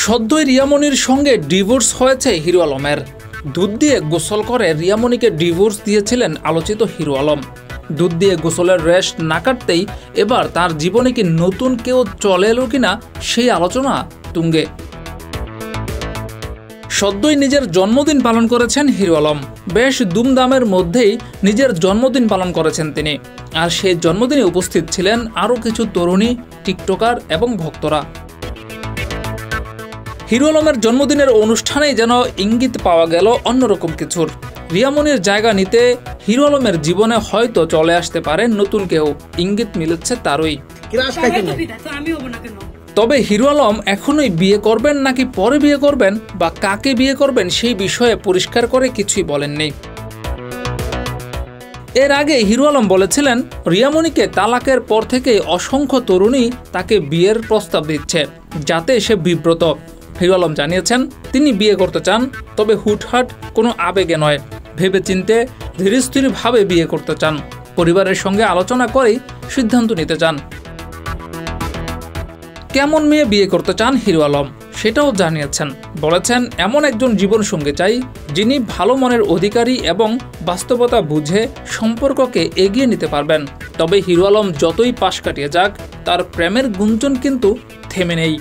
সদ্যই রিয়ামনির সঙ্গে ডিভোর্স হয়েছে হিরো আলমের। দুধ দিয়ে গোসল করে রিয়ামনিকে ডিভোর্স দিয়েছিলেন আলোচিত হিরো আলম। দুধ দিয়ে গোসলের রেশ না কাটতেই এবার তার জীবনে কি নতুন কেউ চলে এলো কিনা সেই আলোচনা তুঙ্গে। সদ্যই নিজের জন্মদিন পালন করেছেন হিরো আলম। বেশ দুমদামের মধ্যেই নিজের জন্মদিন পালন করেছেন তিনি। আর সেই জন্মদিনে উপস্থিত ছিলেন আরও কিছু তরুণী, টিকটকার এবং ভক্তরা। হিরো আলমের জন্মদিনের অনুষ্ঠানেই যেন ইঙ্গিত পাওয়া গেল অন্যরকম কিছুর। রিয়ামনির জায়গা নিতে হিরো আলমের জীবনে হয়তো চলে আসতে পারে নতুন কেউ, ইঙ্গিত মিলেছে তারই। তবে হিরো আলম এখনই বিয়ে করবেন নাকি পরে বিয়ে করবেন বা কাকে বিয়ে করবেন সেই বিষয়ে পরিষ্কার করে কিছুই বলেননি। এর আগে হিরো আলম বলেছিলেন রিয়ামনিকে তালাকের পর থেকে অসংখ্য তরুণী তাকে বিয়ের প্রস্তাব দিচ্ছে, যাতে সে বিব্রত। হিরো আলম জানিয়েছেন তিনি বিয়ে করতে চান, তবে হুটহাট কোনো আবেগে নয়, ভেবেচিন্তে ধীরস্থিরভাবে বিয়ে করতে চান। পরিবারের সঙ্গে আলোচনা করেই সিদ্ধান্ত নিতে চান। কেমন মেয়ে বিয়ে করতে চান হিরো আলম সেটাও জানিয়েছেন। বলেছেন এমন একজন জীবনসঙ্গী চাই যিনি ভালো মনের অধিকারী এবং বাস্তবতা বুঝে সম্পর্ককে এগিয়ে নিতে পারবেন। তবে হিরো আলম যতই পাশ কাটিয়ে যাক, তার প্রেমের গুঞ্জন কিন্তু থেমে নেই।